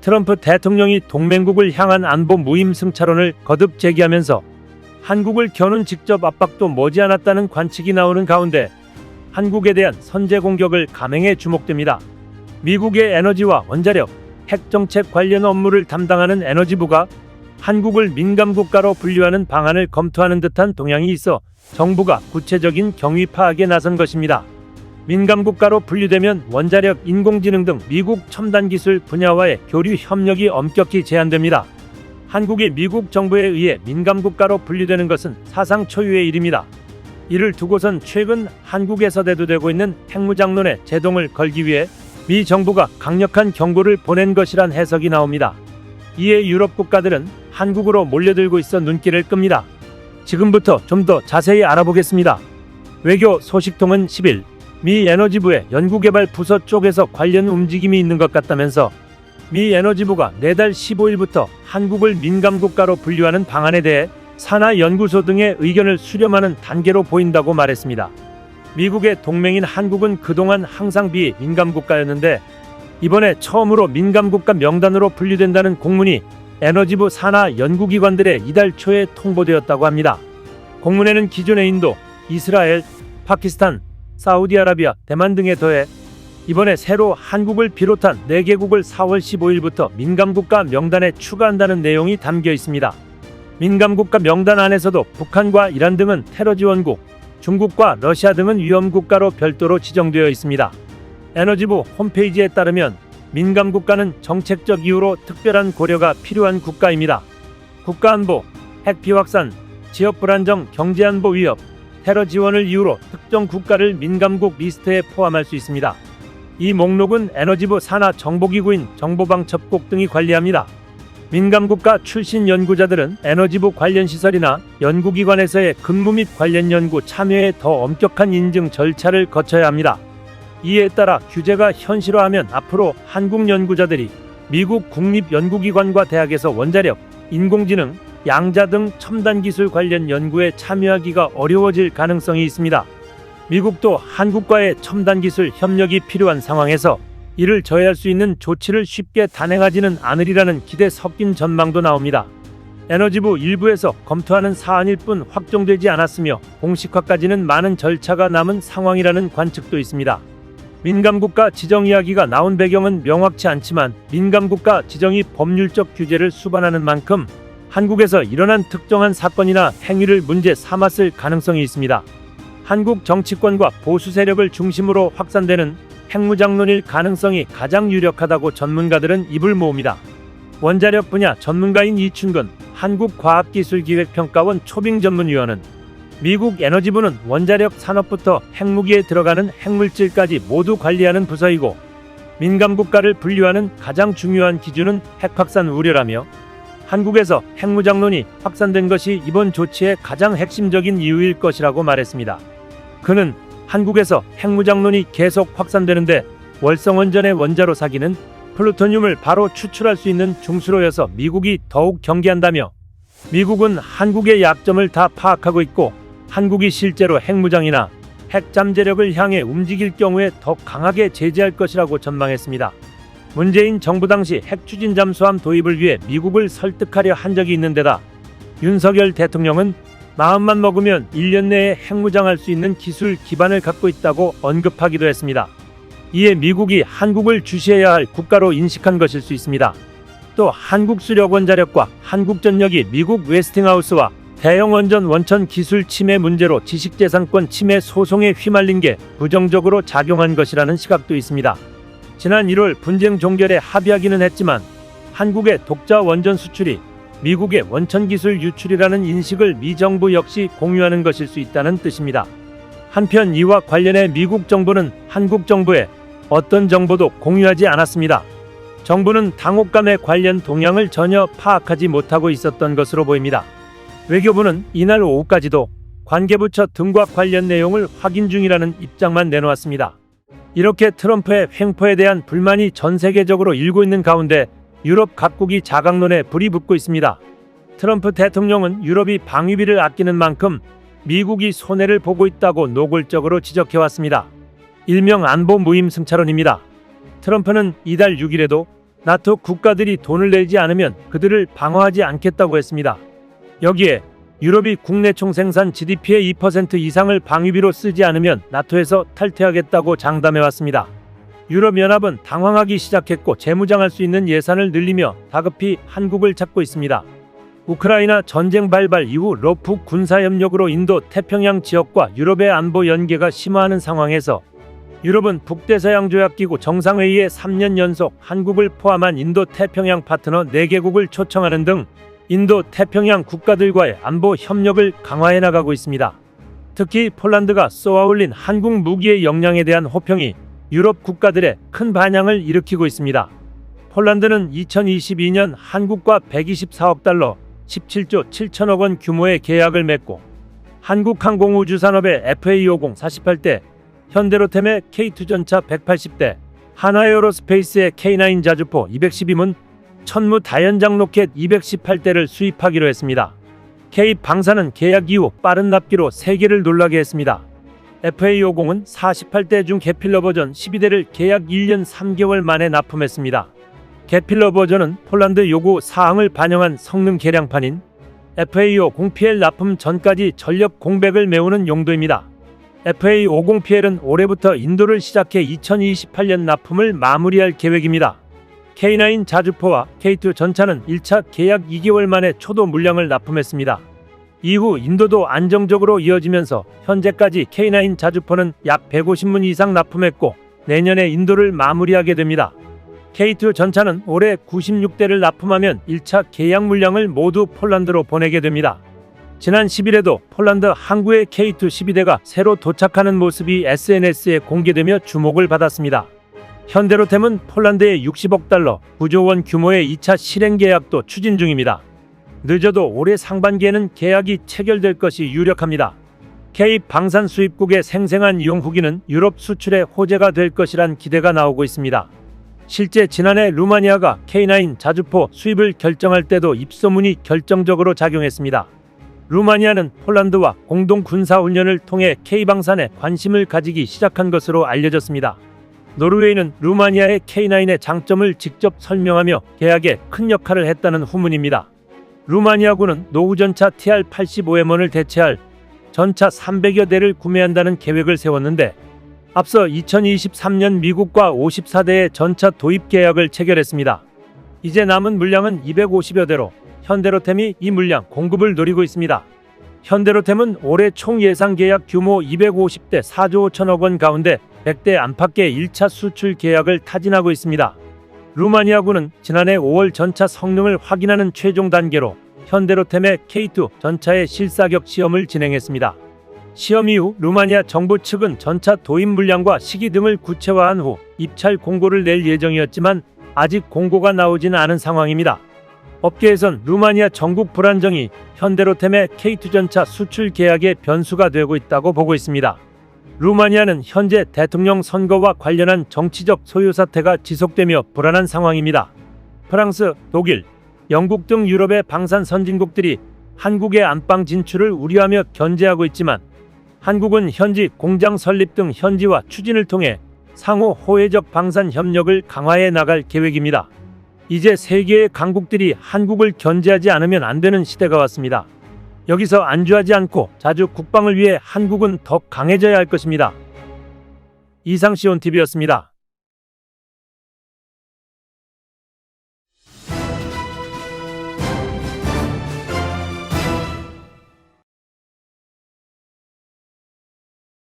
트럼프 대통령이 동맹국을 향한 안보 무임 승차론을 거듭 제기하면서 한국을 겨눈 직접 압박도 머지않았다는 관측이 나오는 가운데 한국에 대한 선제 공격을 감행해 주목됩니다. 미국의 에너지와 원자력, 핵정책 관련 업무를 담당하는 에너지부가 한국을 민감국가로 분류하는 방안을 검토하는 듯한 동향이 있어 정부가 구체적인 경위 파악에 나선 것입니다. 민감국가로 분류되면 원자력, 인공지능 등 미국 첨단기술 분야와의 교류 협력이 엄격히 제한됩니다. 한국이 미국 정부에 의해 민감국가로 분류되는 것은 사상 초유의 일입니다. 이를 두고선 최근 한국에서 대두되고 있는 핵무장론에 제동을 걸기 위해 미 정부가 강력한 경고를 보낸 것이란 해석이 나옵니다. 이에 유럽 국가들은 한국으로 몰려들고 있어 눈길을 끕니다. 지금부터 좀 더 자세히 알아보겠습니다. 외교 소식통은 10일 미 에너지부의 연구개발 부서 쪽에서 관련 움직임이 있는 것 같다면서 미 에너지부가 내달 15일부터 한국을 민감국가로 분류하는 방안에 대해 산하연구소 등의 의견을 수렴하는 단계로 보인다고 말했습니다. 미국의 동맹인 한국은 그동안 항상 비민감국가였는데 이번에 처음으로 민감국가 명단으로 분류된다는 공문이 에너지부 산하 연구기관들의 이달 초에 통보되었다고 합니다. 공문에는 기존의 인도, 이스라엘, 파키스탄, 사우디아라비아, 대만 등에 더해 이번에 새로 한국을 비롯한 4개국을 4월 15일부터 민감국가 명단에 추가한다는 내용이 담겨 있습니다. 민감국가 명단 안에서도 북한과 이란 등은 테러 지원국, 중국과 러시아 등은 위험국가로 별도로 지정되어 있습니다. 에너지부 홈페이지에 따르면 민감국가는 정책적 이유로 특별한 고려가 필요한 국가입니다. 국가안보, 핵 비확산, 지역 불안정, 경제안보 위협, 테러 지원을 이유로 특정 국가를 민감국 리스트에 포함할 수 있습니다. 이 목록은 에너지부 산하 정보기구인 정보방첩국 등이 관리합니다. 민감국가 출신 연구자들은 에너지부 관련 시설이나 연구기관에서의 근무 및 관련 연구 참여에 더 엄격한 인증 절차를 거쳐야 합니다. 이에 따라 규제가 현실화하면 앞으로 한국 연구자들이 미국 국립연구기관과 대학에서 원자력, 인공지능, 양자 등 첨단기술 관련 연구에 참여하기가 어려워질 가능성이 있습니다. 미국도 한국과의 첨단기술 협력이 필요한 상황에서 이를 저해할 수 있는 조치를 쉽게 단행하지는 않으리라는 기대 섞인 전망도 나옵니다. 에너지부 일부에서 검토하는 사안일 뿐 확정되지 않았으며 공식화까지는 많은 절차가 남은 상황이라는 관측도 있습니다. 민감국가 지정 이야기가 나온 배경은 명확치 않지만 민감국가 지정이 법률적 규제를 수반하는 만큼 한국에서 일어난 특정한 사건이나 행위를 문제 삼았을 가능성이 있습니다. 한국 정치권과 보수 세력을 중심으로 확산되는 핵무장론일 가능성이 가장 유력하다고 전문가들은 입을 모읍니다. 원자력 분야 전문가인 이춘근 한국과학기술기획평가원 초빙전문위원은 미국 에너지부는 원자력 산업부터 핵무기에 들어가는 핵물질까지 모두 관리하는 부서이고 민감국가를 분류하는 가장 중요한 기준은 핵확산 우려라며 한국에서 핵무장론이 확산된 것이 이번 조치의 가장 핵심적인 이유일 것이라고 말했습니다. 그는 한국에서 핵무장론이 계속 확산되는데 월성원전의 원자로 사기는 플루토늄을 바로 추출할 수 있는 중수로여서 미국이 더욱 경계한다며 미국은 한국의 약점을 다 파악하고 있고 한국이 실제로 핵무장이나 핵잠재력을 향해 움직일 경우에 더 강하게 제재할 것이라고 전망했습니다. 문재인 정부 당시 핵추진 잠수함 도입을 위해 미국을 설득하려 한 적이 있는 데다 윤석열 대통령은 마음만 먹으면 1년 내에 핵무장할 수 있는 기술 기반을 갖고 있다고 언급하기도 했습니다. 이에 미국이 한국을 주시해야 할 국가로 인식한 것일 수 있습니다. 또 한국수력원자력과 한국전력이 미국 웨스팅하우스와 대형원전 원천 기술 침해 문제로 지식재산권 침해 소송에 휘말린 게 부정적으로 작용한 것이라는 시각도 있습니다. 지난 1월 분쟁 종결에 합의하기는 했지만 한국의 독자 원전 수출이 미국의 원천 기술 유출이라는 인식을 미 정부 역시 공유하는 것일 수 있다는 뜻입니다. 한편 이와 관련해 미국 정부는 한국 정부에 어떤 정보도 공유하지 않았습니다. 정부는 당혹감에 관련 동향을 전혀 파악하지 못하고 있었던 것으로 보입니다. 외교부는 이날 오후까지도 관계부처 등과 관련 내용을 확인 중이라는 입장만 내놓았습니다. 이렇게 트럼프의 횡포에 대한 불만이 전 세계적으로 일고 있는 가운데 유럽 각국이 자강론에 불이 붙고 있습니다. 트럼프 대통령은 유럽이 방위비를 아끼는 만큼 미국이 손해를 보고 있다고 노골적으로 지적해왔습니다. 일명 안보 무임 승차론입니다. 트럼프는 이달 6일에도 나토 국가들이 돈을 내지 않으면 그들을 방어하지 않겠다고 했습니다. 여기에 유럽이 국내 총생산 GDP의 2% 이상을 방위비로 쓰지 않으면 나토에서 탈퇴하겠다고 장담해왔습니다. 유럽연합은 당황하기 시작했고 재무장할 수 있는 예산을 늘리며 다급히 한국을 찾고 있습니다. 우크라이나 전쟁 발발 이후 러프 군사협력으로 인도 태평양 지역과 유럽의 안보 연계가 심화하는 상황에서 유럽은 북대서양조약기구 정상회의에 3년 연속 한국을 포함한 인도 태평양 파트너 4개국을 초청하는 등 인도 태평양 국가들과의 안보 협력을 강화해 나가고 있습니다. 특히 폴란드가 쏘아올린 한국 무기의 역량에 대한 호평이 유럽 국가들의 큰 반향을 일으키고 있습니다. 폴란드는 2022년 한국과 124억 달러, 17조 7천억 원 규모의 계약을 맺고 한국항공우주산업의 FA50 48대, 현대로템의 K2 전차 180대, 하나에어로스페이스의 K9 자주포 212문, 천무 다연장 로켓 218대를 수입하기로 했습니다. K방사는 계약 이후 빠른 납기로 세계를 놀라게 했습니다. FA50은 48대 중 개필러 버전 12대를 계약 1년 3개월 만에 납품했습니다. 개필러 버전은 폴란드 요구 사항을 반영한 성능 개량판인 FA50PL 납품 전까지 전력 공백을 메우는 용도입니다. FA50PL은 올해부터 인도를 시작해 2028년 납품을 마무리할 계획입니다. K9 자주포와 K2 전차는 1차 계약 2개월 만에 초도 물량을 납품했습니다. 이후 인도도 안정적으로 이어지면서 현재까지 K9 자주포는 약 150문 이상 납품했고 내년에 인도를 마무리하게 됩니다. K2 전차는 올해 96대를 납품하면 1차 계약 물량을 모두 폴란드로 보내게 됩니다. 지난 10일에도 폴란드 항구의 K2 12대가 새로 도착하는 모습이 SNS에 공개되며 주목을 받았습니다. 현대로템은 폴란드의 60억 달러, 9조 원 규모의 2차 실행 계약도 추진 중입니다. 늦어도 올해 상반기에는 계약이 체결될 것이 유력합니다. K방산 수입국의 생생한 이용 후기는 유럽 수출의 호재가 될 것이란 기대가 나오고 있습니다. 실제 지난해 루마니아가 K9 자주포 수입을 결정할 때도 입소문이 결정적으로 작용했습니다. 루마니아는 폴란드와 공동 군사훈련을 통해 K방산에 관심을 가지기 시작한 것으로 알려졌습니다. 노르웨이는 루마니아의 K9의 장점을 직접 설명하며 계약에 큰 역할을 했다는 후문입니다. 루마니아군은 노후전차 TR-85M1을 대체할 전차 300여 대를 구매한다는 계획을 세웠는데 앞서 2023년 미국과 54대의 전차 도입 계약을 체결했습니다. 이제 남은 물량은 250여 대로 현대로템이 이 물량 공급을 노리고 있습니다. 현대로템은 올해 총 예상 계약 규모 250대 4조 5천억 원 가운데 100대 안팎의 1차 수출 계약을 타진하고 있습니다. 루마니아군은 지난해 5월 전차 성능을 확인하는 최종 단계로 현대로템의 K2 전차의 실사격 시험을 진행했습니다. 시험 이후 루마니아 정부 측은 전차 도입 물량과 시기 등을 구체화한 후 입찰 공고를 낼 예정이었지만 아직 공고가 나오지는 않은 상황입니다. 업계에선 루마니아 전국 불안정이 현대로템의 K2 전차 수출 계약의 변수가 되고 있다고 보고 있습니다. 루마니아는 현재 대통령 선거와 관련한 정치적 소요 사태가 지속되며 불안한 상황입니다. 프랑스, 독일, 영국 등 유럽의 방산 선진국들이 한국의 안방 진출을 우려하며 견제하고 있지만 한국은 현지 공장 설립 등 현지화 추진을 통해 상호 호혜적 방산 협력을 강화해 나갈 계획입니다. 이제 세계의 강국들이 한국을 견제하지 않으면 안 되는 시대가 왔습니다. 여기서 안주하지 않고 자주 국방을 위해 한국은 더 강해져야 할 것입니다. 이상 시온TV였습니다.